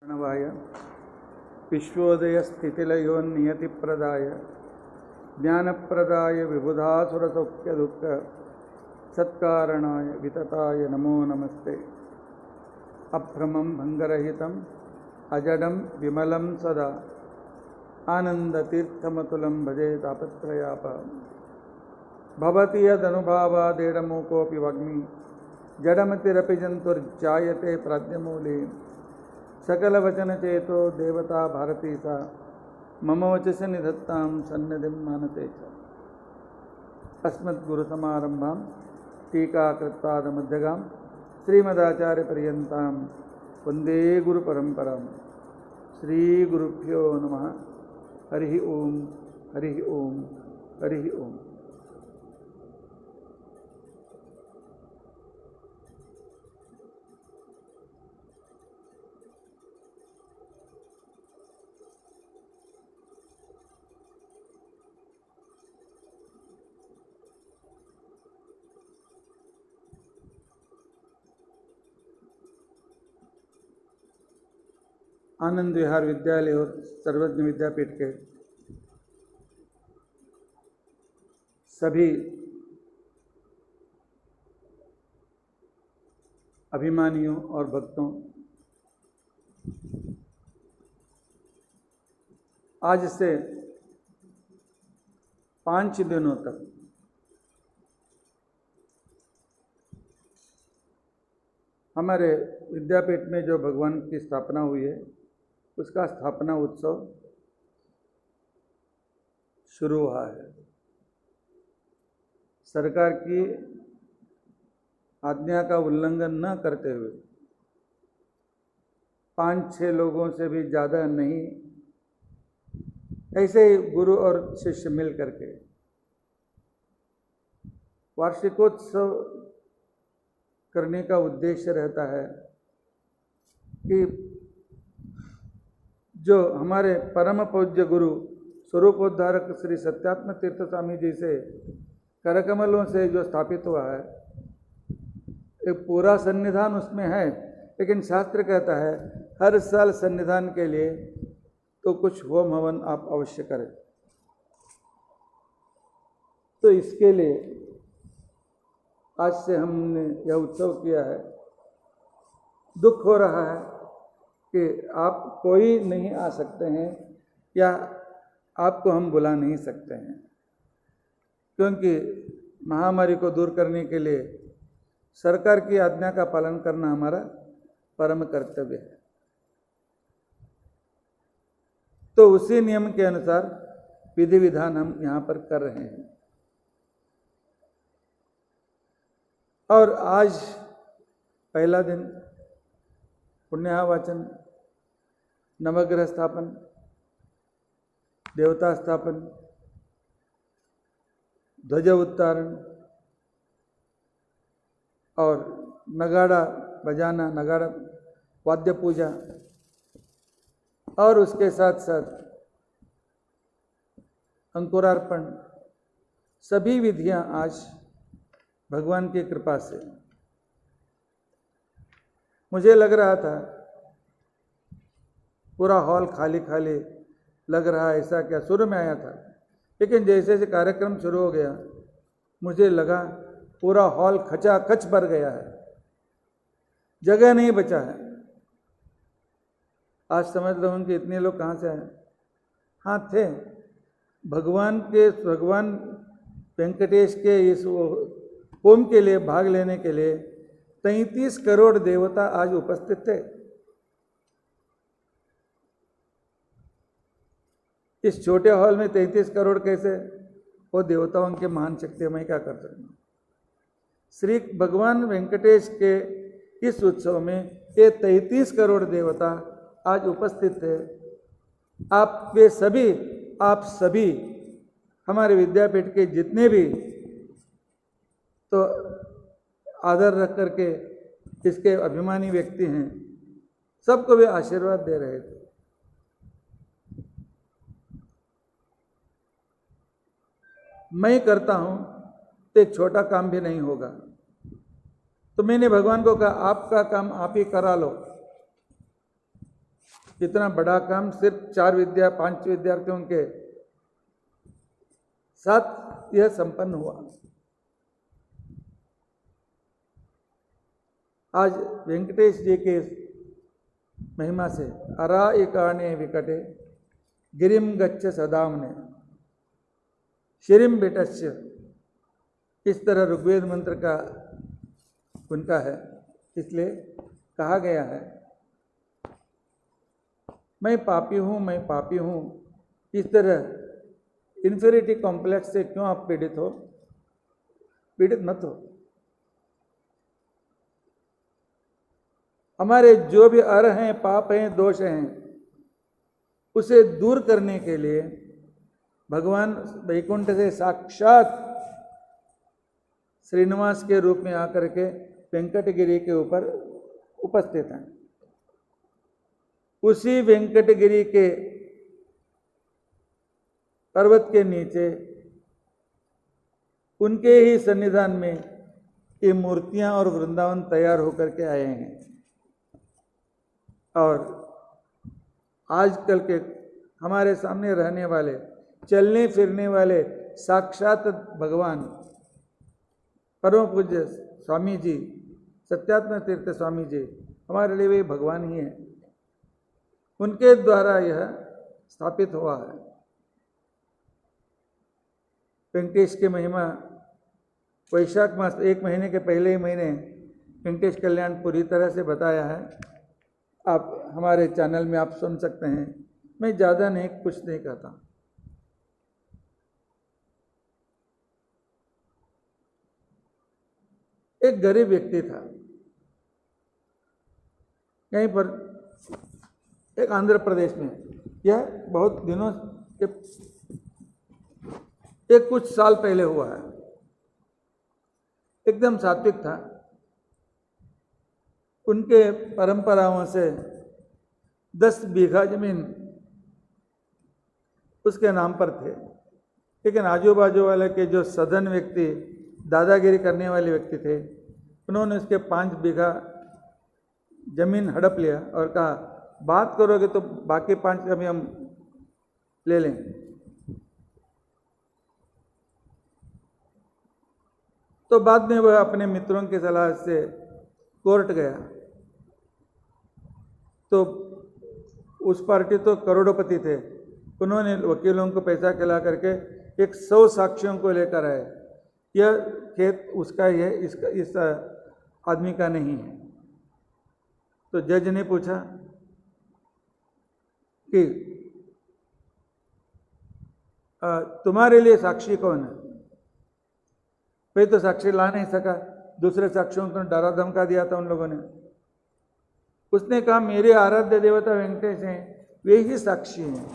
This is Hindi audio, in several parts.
प्रणवाय विश्वोदय स्थितिलयो नियतिप्रदाय ज्ञानप्रदाय विबुधासुरसौख्य दुःख सत्कारणाय वितताय नमो नमस्ते। अभ्रमं भंगरहितम् अजडं विमलं सदा आनन्दतीर्थमतुलं भजे तापत्रयापहम्। भवति यदनुभावादेडमूकोऽपि वाग्मी जडमतिरपि जन्तुर्जायते प्राज्ञमूले सकलवचनचेतो देवता भारती सा मम वचसि निधत्तां सन्निधिं मानते च। अस्मद्गुरुसमारम्भां टीकाकृत्पादमध्यगां श्रीमदाचार्यपर्यन्तां वन्दे गुरुपरम्परां। श्रीगुरुभ्यो नमः। हरिः ओम् हरिः ओम् हरिः ओम्। आनंद विहार विद्यालय और सर्वज्ञ विद्यापीठ के सभी अभिमानियों और भक्तों, आज से 5 दिनों तक हमारे विद्यापीठ में जो भगवान की स्थापना हुई है उसका स्थापना उत्सव शुरू हुआ है। सरकार की आज्ञा का उल्लंघन न करते हुए 5-6 लोगों से भी ज़्यादा नहीं, ऐसे ही गुरु और शिष्य मिल करके वार्षिकोत्सव करने का उद्देश्य रहता है कि जो हमारे परम पूज्य गुरु स्वरूपोद्धारक श्री सत्यात्म तीर्थ स्वामी जी से करकमलों से जो स्थापित हुआ है, एक पूरा सन्निधान उसमें है, लेकिन शास्त्र कहता है हर साल सन्निधान के लिए तो कुछ होम हवन आप अवश्य करें। तो इसके लिए आज से हमने यह उत्सव किया है। दुख हो रहा है कि आप कोई नहीं आ सकते हैं या आपको हम बुला नहीं सकते हैं, क्योंकि महामारी को दूर करने के लिए सरकार की आज्ञा का पालन करना हमारा परम कर्तव्य है। तो उसी नियम के अनुसार विधि विधान हम यहाँ पर कर रहे हैं। और आज पहला दिन पुण्याहवाचन, नवग्रह स्थापन, देवता स्थापन, ध्वज उत्तारण और नगाड़ा बजाना, नगाड़ा वाद्य पूजा, और उसके साथ साथ अंकुरार्पण, सभी विधियां आज भगवान की कृपा से। मुझे लग रहा था पूरा हॉल खाली खाली लग रहा है, ऐसा क्या शुरू में आया था, लेकिन जैसे जैसे कार्यक्रम शुरू हो गया मुझे लगा पूरा हॉल खचाखच भर गया है, जगह नहीं बचा है। आज समझ लो कि इतने लोग कहाँ से आए। हाँ, थे भगवान वेंकटेश के इस होम के लिए भाग लेने के लिए 33 करोड़ देवता आज उपस्थित थे। इस छोटे हॉल में 33 करोड़ कैसे? वो देवताओं के महान शक्ति, मैं क्या कर सकता हूँ। श्री भगवान वेंकटेश के इस उत्सव में ये 33 करोड़ देवता आज उपस्थित थे। आप सभी हमारे विद्यापीठ के जितने भी तो आदर रख करके इसके अभिमानी व्यक्ति हैं, सबको भी आशीर्वाद दे रहे थे। मैं करता हूं तो एक छोटा काम भी नहीं होगा, तो मैंने भगवान को कहा आपका काम आप ही करा लो। इतना बड़ा काम सिर्फ 5 विद्यार्थियों के साथ यह संपन्न हुआ। आज वेंकटेश जी के महिमा से अरा एकाने विकटे गिरिम गच्छ सदामने शिरिम बेटस्य, इस तरह ऋग्वेद मंत्र का उनका है। इसलिए कहा गया है मैं पापी हूँ, मैं पापी हूँ। इस तरह इन्फीरियरिटी कॉम्प्लेक्स से क्यों आप पीड़ित हो? पीड़ित मत हो। हमारे जो भी अर हैं, पाप हैं, दोष हैं, उसे दूर करने के लिए भगवान वैकुंठ से साक्षात श्रीनिवास के रूप में आकर के वेंकटगिरी के ऊपर उपस्थित हैं। उसी वेंकटगिरी के पर्वत के नीचे उनके ही सन्निधान में ये मूर्तियां और वृंदावन तैयार होकर के आए हैं। और आजकल के हमारे सामने रहने वाले, चलने फिरने वाले साक्षात भगवान परम पूज्य स्वामी जी, सत्यात्म तीर्थ स्वामी जी, हमारे लिए वे भगवान ही हैं। उनके द्वारा यह स्थापित हुआ है। वेंकटेश की महिमा वैशाख मास 1 महीने के पहले ही महीने वेंकटेश कल्याण पूरी तरह से बताया है। आप हमारे चैनल में आप सुन सकते हैं। मैं ज़्यादा नहीं, कुछ नहीं कहता। एक गरीब व्यक्ति था, कहीं पर एक आंध्र प्रदेश में। यह बहुत दिनों एक कुछ साल पहले हुआ है। एकदम सात्विक था। उनके परंपराओं से 10 बीघा जमीन उसके नाम पर थे, लेकिन आजू बाजू वाले के जो सधन व्यक्ति, दादागिरी करने वाले व्यक्ति थे, उन्होंने उसके 5 बीघा जमीन हड़प लिया और कहा बात करोगे तो बाकी 5 अभी हम ले लें। तो बाद में वह अपने मित्रों की सलाह से कोर्ट गया। तो उस पार्टी तो करोड़पति थे, उन्होंने वकीलों को पैसा खिला करके 100 साक्ष्यों को लेकर आए। यह खेत उसका ही है, इस आदमी का नहीं है। तो जज ने पूछा कि तुम्हारे लिए साक्षी कौन है? वे तो साक्षी ला नहीं सका, दूसरे साक्षियों को डरा धमका दिया था उन लोगों ने। उसने कहा मेरे आराध्य देवता वेंकटेश हैं, वे ही साक्षी हैं।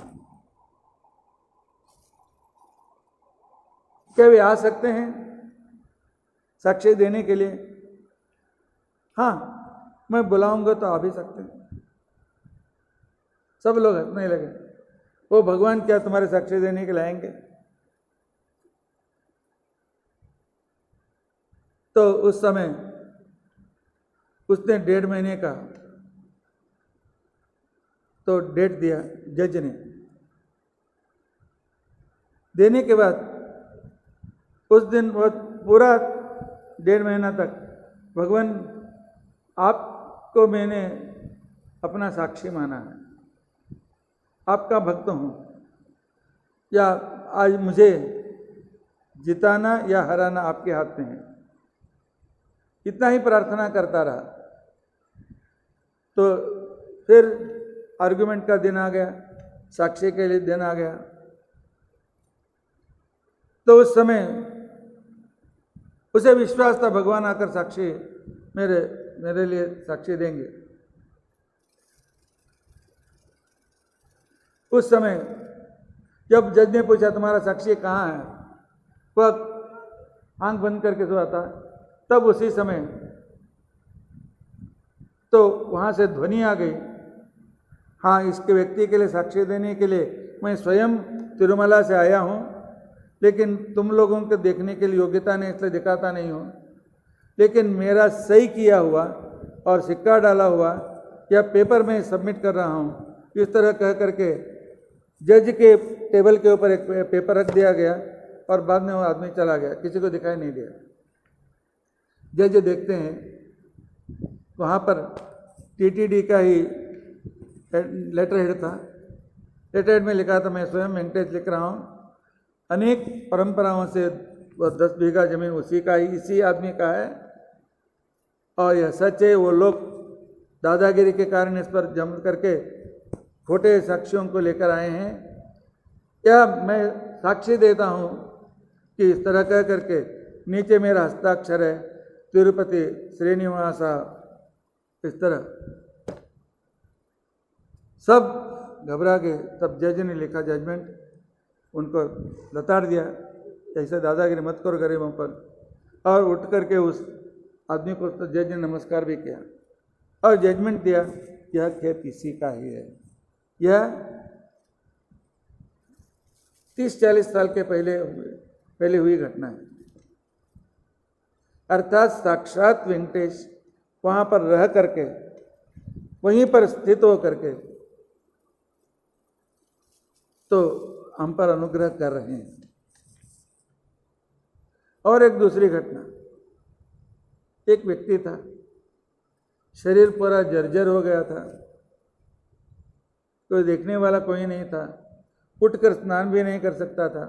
क्या वे आ सकते हैं साक्ष्य देने के लिए? हाँ, मैं बुलाऊंगा तो आ भी सकते हैं। सब लोग हंसने लगे। वो भगवान क्या तुम्हारे साक्ष्य देने के लिए आएंगे? तो उस समय उसने 1.5 महीने का तो डेट दिया जज ने। देने के बाद उस दिन पूरा 1.5 महीना तक भगवान आपको मैंने अपना साक्षी माना है, आपका भक्त हूँ, या आज मुझे जिताना या हराना आपके हाथ में है। इतना ही प्रार्थना करता रहा। तो फिर आर्गुमेंट का दिन आ गया, साक्ष्य के लिए दिन आ गया। तो उस समय उसे विश्वास था भगवान आकर साक्षी मेरे लिए साक्षी देंगे। उस समय जब जज ने पूछा तुम्हारा साक्षी कहाँ है, वह आंख बंद करके सोया था। तब उसी समय तो वहां से ध्वनि आ गई, हाँ, इसके व्यक्ति के लिए साक्ष्य देने के लिए मैं स्वयं तिरुमला से आया हूँ, लेकिन तुम लोगों को देखने के लिए योग्यता नहीं, इसलिए दिखाता नहीं हूँ। लेकिन मेरा सही किया हुआ और सिक्का डाला हुआ या पेपर में सबमिट कर रहा हूँ, इस तरह कह करके जज के टेबल के ऊपर एक पेपर रख दिया गया और बाद में वो आदमी चला गया, किसी को दिखाई नहीं दिया। जज देखते हैं वहाँ पर टीटीडी का ही लेटर हेड था। लेटर हेड में लिखा था, मैं स्वयं वेंकटेश लिख रहा हूँ, अनेक परंपराओं से वो 10 बीघा जमीन उसी का ही, इसी आदमी का है और यह सच है। वो लोग दादागिरी के कारण इस पर जम करके खोटे साक्ष्यों को लेकर आए हैं। क्या मैं साक्षी देता हूँ कि इस तरह कह करके नीचे मेरा हस्ताक्षर है, तिरुपति श्रीनिवास, इस तरह। सब घबरा गए। तब जज ने लिखा जजमेंट, उनको लताड़ दिया, ऐसे दादागिरी मत करो गरीबों पर। और उठ करके उस आदमी को तो जज ने नमस्कार भी किया और जजमेंट दिया, यह खेत इसी का ही है। यह 30-40 साल के पहले हुई घटना है। अर्थात साक्षात वेंकटेश वहाँ पर रह करके, वहीं पर स्थित हो करके तो हम पर अनुग्रह कर रहे हैं। और एक दूसरी घटना, एक व्यक्ति था, शरीर पूरा जर्जर हो गया था, कोई देखने वाला कोई नहीं था, उठकर स्नान भी नहीं कर सकता था।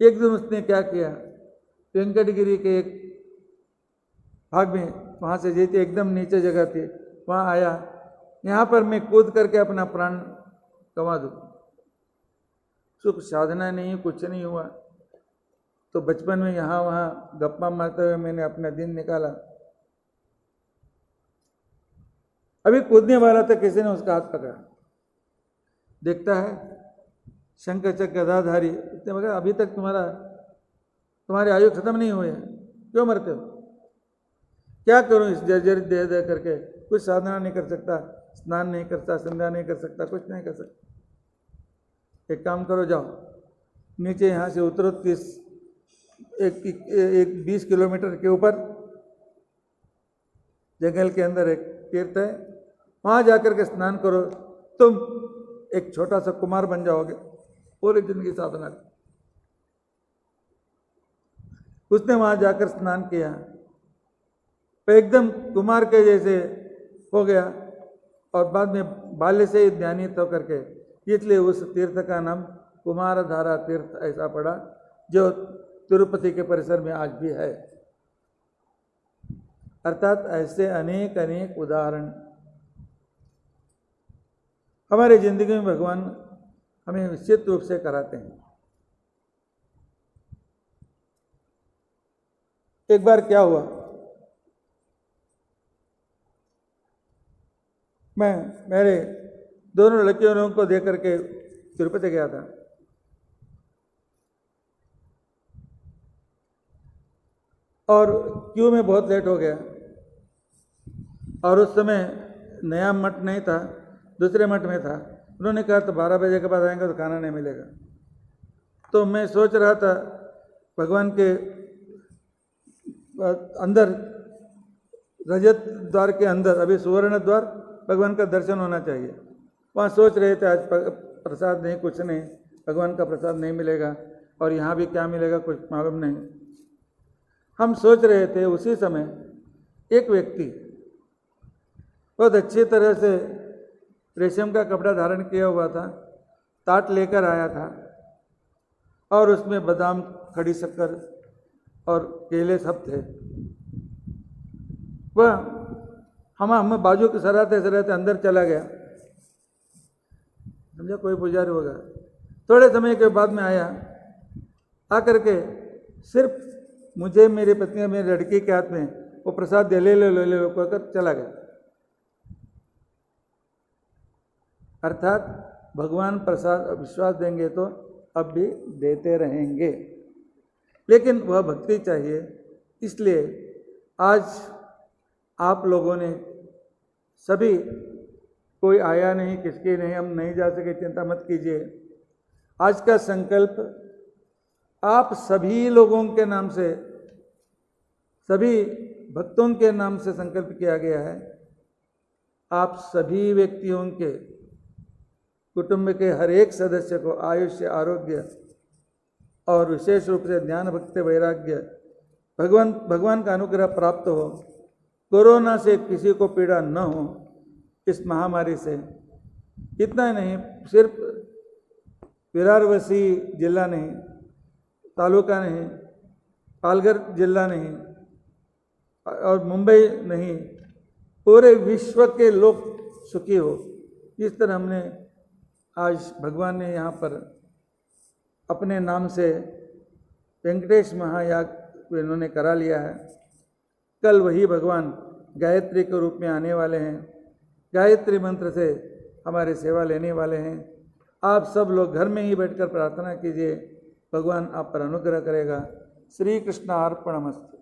एक दिन उसने क्या किया, वेंकटगिरी के एक भाग में, वहाँ से जैसे एकदम नीचे जगह थी, वहाँ आया, यहाँ पर मैं कूद करके अपना प्राण गंवा दूँ। सुख साधना नहीं, कुछ नहीं हुआ। तो बचपन में यहाँ वहाँ गप्पा मारते हुए मैंने अपना दिन निकाला। अभी कूदने वाला था, किसी ने उसका हाथ पकड़ा, देखता है शंख चक्र गदाधारी। उसने बोला, अभी तक तुम्हारी आयु खत्म नहीं हुई है, क्यों मरते हो? क्या करूं इस जर्जर दे दे करके? कुछ साधना नहीं कर सकता, स्नान नहीं करता, संध्या नहीं कर सकता, कुछ नहीं कर सकता। एक काम करो, जाओ नीचे यहाँ से उतरो, 20 किलोमीटर के ऊपर जंगल के अंदर एक तीर्थ है, वहाँ जाकर के स्नान करो, तुम एक छोटा सा कुमार बन जाओगे, पूरी जिंदगी साधना। उसने वहाँ जाकर स्नान किया, तो एकदम कुमार के जैसे हो गया और बाद में बाल्य से ही ध्यानित होकर के, इसलिए उस तीर्थ का नाम कुमारधारा तीर्थ ऐसा पड़ा, जो तिरुपति के परिसर में आज भी है। अर्थात ऐसे अनेक अनेक उदाहरण हमारे जिंदगी में भगवान हमें निश्चित रूप से कराते हैं। एक बार क्या हुआ, मैं मेरे दोनों लड़कियों को देख करके तिरुपति गया था। और क्यों में बहुत लेट हो गया, और उस समय नया मठ नहीं था, दूसरे मठ में था। उन्होंने कहा तो 12 बजे के बाद आएंगे तो खाना नहीं मिलेगा। तो मैं सोच रहा था भगवान के अंदर, रजत द्वार के अंदर, अभी सुवर्ण द्वार, भगवान का दर्शन होना चाहिए। वहाँ सोच रहे थे आज प्रसाद नहीं, कुछ नहीं, भगवान का प्रसाद नहीं मिलेगा, और यहाँ भी क्या मिलेगा कुछ मालूम नहीं। हम सोच रहे थे, उसी समय एक व्यक्ति बहुत अच्छी तरह से रेशम का कपड़ा धारण किया हुआ था, ताट लेकर आया था, और उसमें बादाम, खड़ी शक्कर और केले सब थे। वह हम बाजू के सराहते सराहते अंदर चला गया, समझा कोई पुजारी होगा। थोड़े समय के बाद में आया, आकर के सिर्फ मुझे, मेरी पत्नी, मेरी लड़की के हाथ में वो प्रसाद दे, ले लो कहकर चला गया। अर्थात भगवान प्रसाद विश्वास देंगे तो अब भी देते रहेंगे, लेकिन वह भक्ति चाहिए। इसलिए आज आप लोगों ने सभी, कोई आया नहीं, किसकी नहीं, हम नहीं जा सके, चिंता मत कीजिए। आज का संकल्प आप सभी लोगों के नाम से, सभी भक्तों के नाम से संकल्प किया गया है। आप सभी व्यक्तियों के कुटुंब के हर एक सदस्य को आयुष्य, आरोग्य और विशेष रूप से ज्ञान, भक्ति, वैराग्य, भगवान का अनुग्रह प्राप्त हो। कोरोना से किसी को पीड़ा न हो इस महामारी से। इतना ही नहीं, सिर्फ विरारवसी जिला नहीं, तालुका नहीं, पालघर जिला नहीं और मुंबई नहीं, पूरे विश्व के लोग सुखी हो। इस तरह हमने आज भगवान ने यहाँ पर अपने नाम से वेंकटेश महायाग इन्होंने करा लिया है। कल वही भगवान गायत्री के रूप में आने वाले हैं, गायत्री मंत्र से हमारी सेवा लेने वाले हैं। आप सब लोग घर में ही बैठकर प्रार्थना कीजिए, भगवान आप पर अनुग्रह करेगा। श्री कृष्ण अर्पणमस्तु।